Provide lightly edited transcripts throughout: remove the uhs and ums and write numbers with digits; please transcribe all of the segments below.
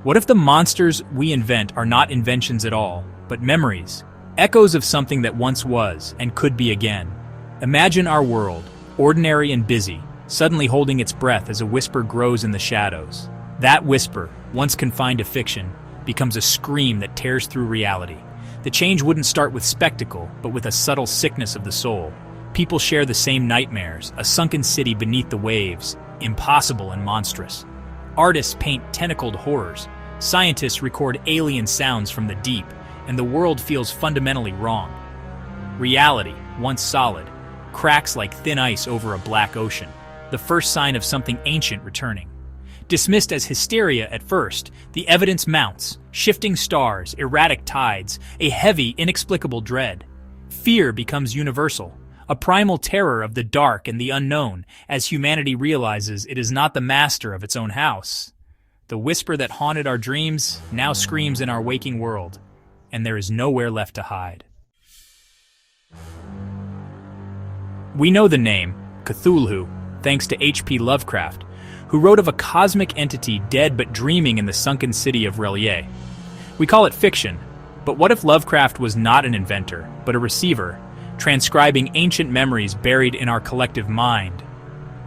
What if the monsters we invent are not inventions at all, but memories, echoes of something that once was and could be again? Imagine our world, ordinary and busy, suddenly holding its breath as a whisper grows in the shadows. That whisper, once confined to fiction, becomes a scream that tears through reality. The change wouldn't start with spectacle, but with a subtle sickness of the soul. People share the same nightmares, a sunken city beneath the waves, impossible and monstrous. Artists paint tentacled horrors, scientists record alien sounds from the deep, and the world feels fundamentally wrong. Reality, once solid, cracks like thin ice over a black ocean, the first sign of something ancient returning. Dismissed as hysteria at first, the evidence mounts, shifting stars, erratic tides, a heavy, inexplicable dread. Fear becomes universal, a primal terror of the dark and the unknown, as humanity realizes it is not the master of its own house. The whisper that haunted our dreams now screams in our waking world, and there is nowhere left to hide. We know the name, Cthulhu, thanks to H.P. Lovecraft, who wrote of a cosmic entity dead but dreaming in the sunken city of Relier. We call it fiction, but what if Lovecraft was not an inventor, but a receiver, transcribing ancient memories buried in our collective mind?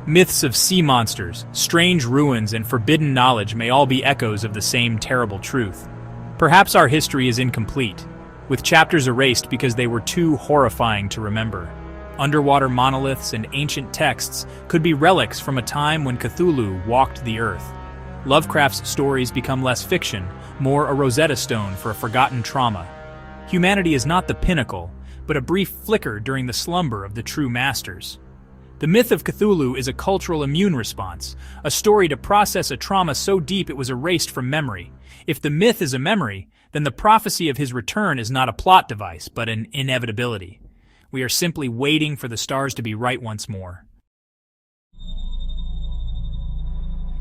Myths of sea monsters, strange ruins, and forbidden knowledge may all be echoes of the same terrible truth. Perhaps our history is incomplete, with chapters erased because they were too horrifying to remember. Underwater monoliths and ancient texts could be relics from a time when Cthulhu walked the earth. Lovecraft's stories become less fiction, more a Rosetta Stone for a forgotten trauma. Humanity is not the pinnacle, but a brief flicker during the slumber of the true masters. The myth of Cthulhu is a cultural immune response, a story to process a trauma so deep it was erased from memory. If the myth is a memory, then the prophecy of his return is not a plot device, but an inevitability. We are simply waiting for the stars to be right once more.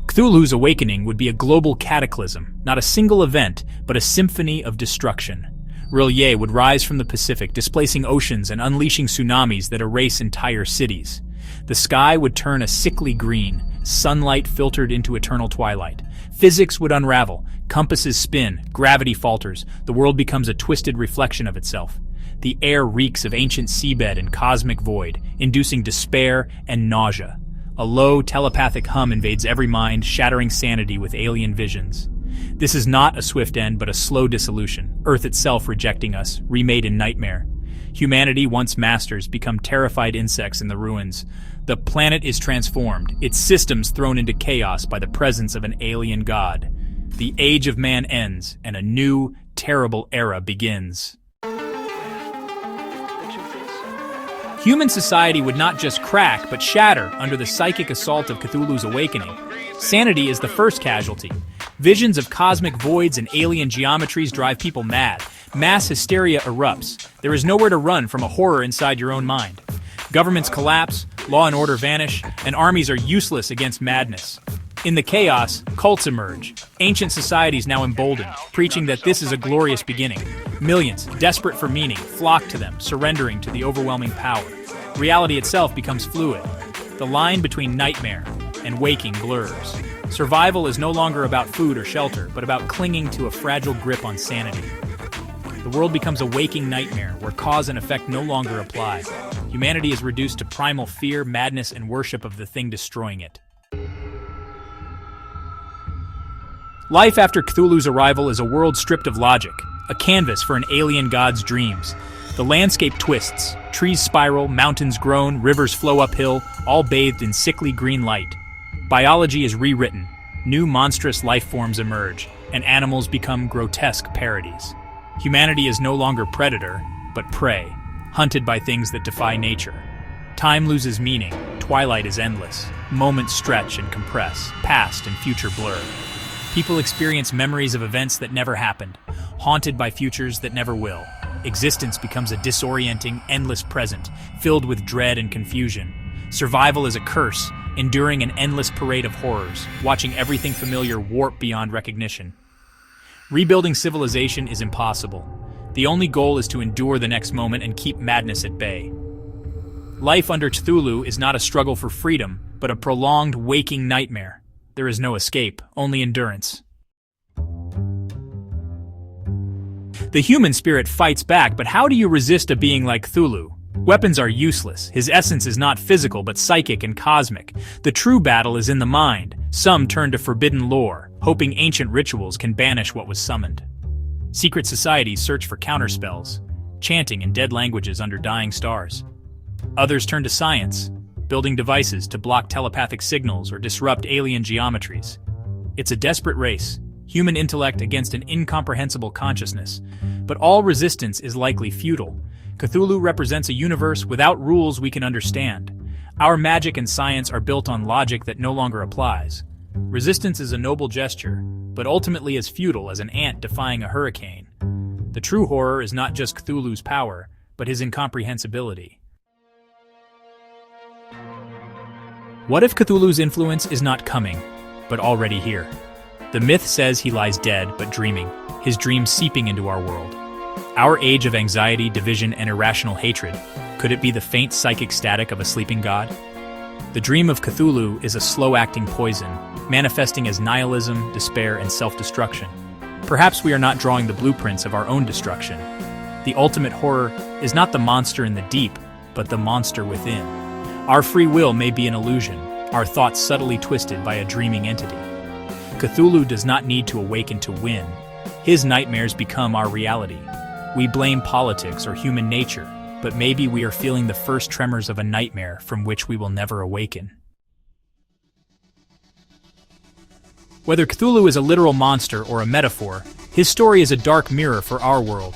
Cthulhu's awakening would be a global cataclysm, not a single event, but a symphony of destruction. Relier would rise from the Pacific, displacing oceans and unleashing tsunamis that erase entire cities. The sky would turn a sickly green, sunlight filtered into eternal twilight. Physics would unravel, compasses spin, gravity falters, the world becomes a twisted reflection of itself. The air reeks of ancient seabed and cosmic void, inducing despair and nausea. A low, telepathic hum invades every mind, shattering sanity with alien visions. This is not a swift end, but a slow dissolution, Earth itself rejecting us, remade in nightmare. Humanity, once masters, become terrified insects in the ruins. The planet is transformed, its systems thrown into chaos by the presence of an alien god. The age of man ends, and a new, terrible era begins. Human society would not just crack, but shatter under the psychic assault of Cthulhu's awakening. Sanity is the first casualty. Visions of cosmic voids and alien geometries drive people mad. Mass hysteria erupts. There is nowhere to run from a horror inside your own mind. Governments collapse, law and order vanish, and armies are useless against madness. In the chaos, cults emerge, ancient societies now emboldened, preaching that this is a glorious beginning. Millions, desperate for meaning, flock to them, surrendering to the overwhelming power. Reality itself becomes fluid. The line between nightmare and waking blurs. Survival is no longer about food or shelter, but about clinging to a fragile grip on sanity. The world becomes a waking nightmare where cause and effect no longer apply. Humanity is reduced to primal fear, madness, and worship of the thing destroying it. Life after Cthulhu's arrival is a world stripped of logic, a canvas for an alien god's dreams. The landscape twists, trees spiral, mountains groan, rivers flow uphill, all bathed in sickly green light. Biology is rewritten, new monstrous life forms emerge, and animals become grotesque parodies. Humanity is no longer predator, but prey, hunted by things that defy nature. Time loses meaning, twilight is endless, moments stretch and compress, past and future blur. People experience memories of events that never happened, haunted by futures that never will. Existence becomes a disorienting, endless present, filled with dread and confusion. Survival is a curse, enduring an endless parade of horrors, watching everything familiar warp beyond recognition. Rebuilding civilization is impossible. The only goal is to endure the next moment and keep madness at bay. Life under Cthulhu is not a struggle for freedom, but a prolonged waking nightmare. There is no escape, only endurance. The human spirit fights back, but how do you resist a being like Cthulhu? Weapons are useless. His essence is not physical but psychic and cosmic. The true battle is in the mind. Some turn to forbidden lore, hoping ancient rituals can banish what was summoned. Secret societies search for counterspells, chanting in dead languages under dying stars. Others turn to science, building devices to block telepathic signals or disrupt alien geometries. It's a desperate race, human intellect against an incomprehensible consciousness. But all resistance is likely futile. Cthulhu represents a universe without rules we can understand. Our magic and science are built on logic that no longer applies. Resistance is a noble gesture, but ultimately as futile as an ant defying a hurricane. The true horror is not just Cthulhu's power, but his incomprehensibility. What if Cthulhu's influence is not coming, but already here? The myth says he lies dead but dreaming, his dreams seeping into our world. Our age of anxiety, division, and irrational hatred, could it be the faint psychic static of a sleeping god? The dream of Cthulhu is a slow-acting poison, manifesting as nihilism, despair, and self-destruction. Perhaps we are not drawing the blueprints of our own destruction. The ultimate horror is not the monster in the deep, but the monster within. Our free will may be an illusion, our thoughts subtly twisted by a dreaming entity. Cthulhu does not need to awaken to win. His nightmares become our reality. We blame politics or human nature, but maybe we are feeling the first tremors of a nightmare from which we will never awaken. Whether Cthulhu is a literal monster or a metaphor, his story is a dark mirror for our world.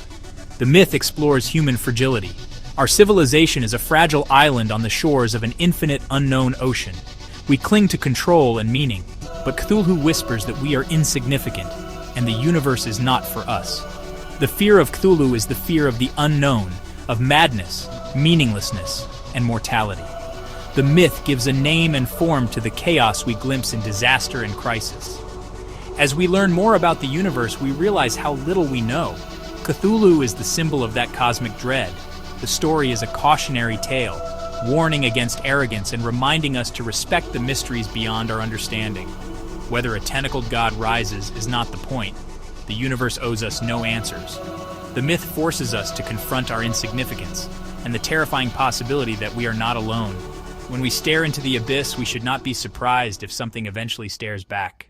The myth explores human fragility. Our civilization is a fragile island on the shores of an infinite unknown ocean. We cling to control and meaning, but Cthulhu whispers that we are insignificant, and the universe is not for us. The fear of Cthulhu is the fear of the unknown, of madness, meaninglessness, and mortality. The myth gives a name and form to the chaos we glimpse in disaster and crisis. As we learn more about the universe, we realize how little we know. Cthulhu is the symbol of that cosmic dread. The story is a cautionary tale, warning against arrogance and reminding us to respect the mysteries beyond our understanding. Whether a tentacled god rises is not the point. The universe owes us no answers. The myth forces us to confront our insignificance and the terrifying possibility that we are not alone. When we stare into the abyss, we should not be surprised if something eventually stares back.